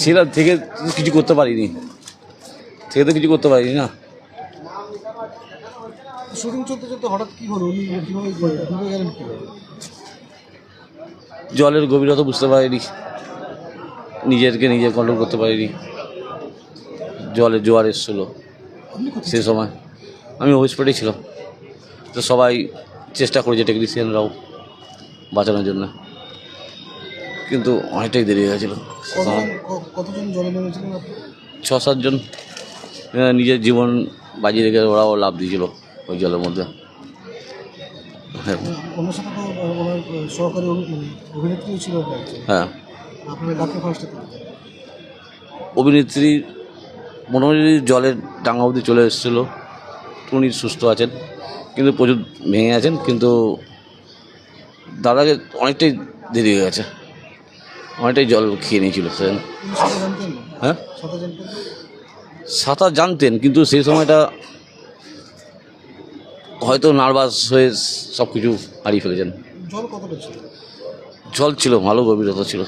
সেটা থেকে কিছু করতে পারিনি, থেকে তো কিছু করতে পারিনি না। শুটিং চলতে চলতে হঠাৎ কি হলো, উনি কীভাবে ডুবে গেলেন কীভাবে? জলের গভীরতা বুঝতে পারিনি, নিজেকে নিজে কন্ট্রোল করতে পারিনি। জলের জোয়ার এসেছিলো সেই সময়, আমি হসপিটালে ছিলাম, তো সবাই চেষ্টা করেছে টেকনিশিয়ানরাও বাঁচানোর জন্য, কিন্তু অনেকটাই দেরি হয়ে গেছিলো। কতজন জলে নেমেছিলেন আপনি? 6-7 জন নিজের জীবন বাজি রেখে ওরাও লাভ দিয়েছিল ওই জলের মধ্যে। হ্যাঁ, ওনার সাথে তো ওনার সহকারী অভিনেত্রীও ছিল। হ্যাঁ, আপনার ডাক্তার ফার্স্টে অভিনেত্রী মোটামুটি জলের ডাঙ্গা অবধি চলে এসেছিলো, উনি সুস্থ আছেন, কিন্তু প্রচুর ভেঙে আছেন, কিন্তু দাদাকে অনেকটাই দেরি হয়ে গেছে, অনেকটাই জল খেয়ে নিয়েছিল সেদিন। হ্যাঁ, সাঁতার জানতেন, কিন্তু সেই সময়টা হয়তো নার্ভাস হয়ে সব কিছু হারিয়ে ফেলেছেন। জল ছিল, ভালো গভীরতা ছিল,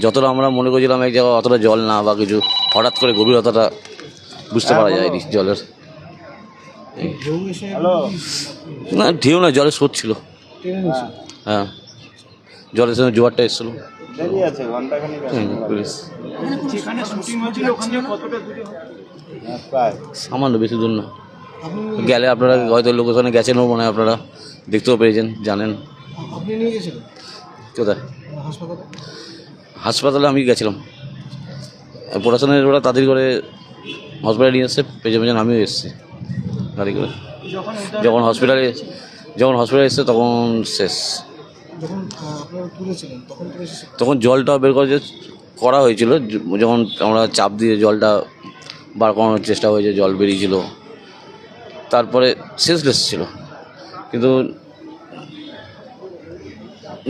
যতটা আমরা মনে করছিলাম এক জায়গায় অতটা জল না বা কিছু, হঠাৎ করে গভীরতাটা বুঝতে পারা যায়নি জলের। না ঢেউ না, জলের স্রোত ছিল। হ্যাঁ, জলের সঙ্গে জোয়ারটা এসেছিলো। সামান্য, বেশি দূর না। গেলে আপনারা হয়তো লোকেশনে গেছেনও মনে হয়, আপনারা দেখতেও পেয়েছেন, জানেন। কোথায়? হাসপাতালে আমি গেছিলাম, প্রশাসনের ওরা তাড়াতাড়ি করে হসপিটালে নিয়ে এসছে, পেছনে পেছনে আমিও এসেছি গাড়ি করে। যখন হসপিটালে এসছে তখন শেষ। তখন জলটা বের করা হয়েছিল, যখন আমরা চাপ দিয়ে জলটা বার করানোর চেষ্টা হয়েছে, জল বেরিয়েছিল, তারপরে শেষলেস ছিল, কিন্তু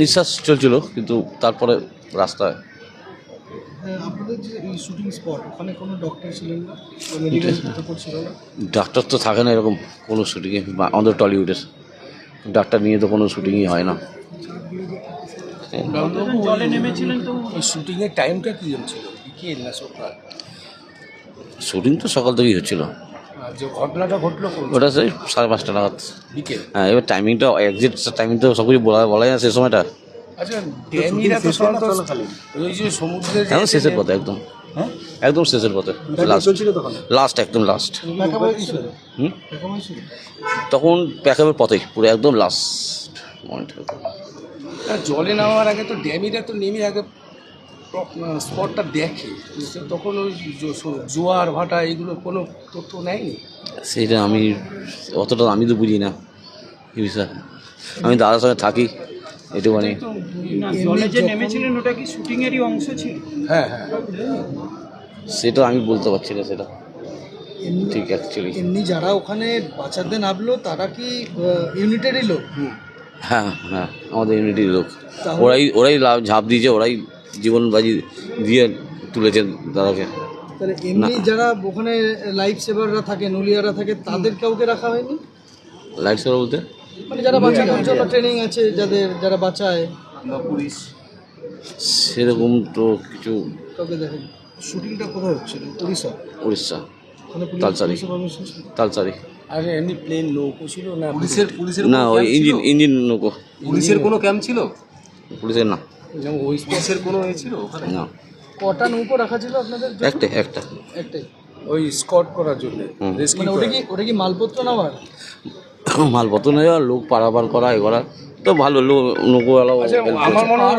নিঃশ্বাস চলছিল, কিন্তু তারপরে রাস্তায়। ডাক্তার তো থাকে না এরকম কোনো শুটিংয়ে, আমাদের টলিউডের ডাক্তার নিয়ে তো কোনো শুটিংই হয় না। জলে নেমেছিলেন তো শুটিংয়ের টাইমটা কি ছিল? বিকেল না সকাল? শুটিং তো সকাল থেকেই হচ্ছিল, যে ঘটনাটা ঘটলো ওটা সেই 5:30 নাগাদ বিকেল। হ্যাঁ, এবার টাইমিংটা এক্সাক্ট টাইমিং তো সব কিছু বলা যায় না সেই সময়টা। আচ্ছা, ড্যামিরা তো ওই যে সমুদ্রের এখন শেষের পথে, একদম শেষের পথে, লাস্ট একদম লাস্ট। তখন প্যাকআপের পথেই পুরো একদম লাস্ট পয়েন্ট। জলে নামার আগে তো ড্যামিরা তো নেমে আগে স্পটটা দেখে, তখন ওই জোয়ার ভাটা এগুলো কোনো তথ্য নেয়নি। সেইটা আমি অতটা আমি তো বুঝি না এই বিষয়ে, আমি দাদার সঙ্গে থাকি এটুকুনি। জলে যে নেমেছিলেন ওটা কি শুটিংয়েরই অংশ ছিল? হ্যাঁ হ্যাঁ, সেটা আমি বলতে পারছি না, সেটা ঠিক অ্যাকচুয়ালি। এমনি যারা ওখানে বাঁচাতে নামলো তারা কি ইউনিটেরই লোক? হ্যাঁ হ্যাঁ, আমাদের ইউনিটির লোক, ওরাই ঝাঁপ দিয়েছে, ওরাই জীবন বাজি দিয়ে তুলেছেন দাদাকে। তাহলে এমনি যারা ওখানে লাইফ সেভাররা থাকে, নলিয়ারা থাকে, তাদের কাউকে রাখা হয়নি? লাইফ সেভার বলতে মানে যারা বাঁচানোর জন্য ট্রেনিং আছে, যারা বাঁচায় বা পুলিশ, সেরকম তো কিছু কাউকে দেখেন। শুটিংটা কোথায় হচ্ছিল? উড়িষ্যা, তালসারি। আর এমনি প্লেন নৌকো ছিল না? পুলিশের না, ওই ইঞ্জিন নৌকো। পুলিশের কোনো ক্যাম্প ছিল? পুলিশের না, যেমন ওই পুলিশের কোনো ছিল ওখানে না। কটা নৌকো রাখা ছিল আপনাদের? একটাই, ওই স্কট করার জন্য। মানে ওটা কি মালপত্র নেওয়ার? মালপত্র নেওয়া, লোক পারাপার করা, এ করা তো ভালো, নৌকোওয়ালাও। আমার মনে হয়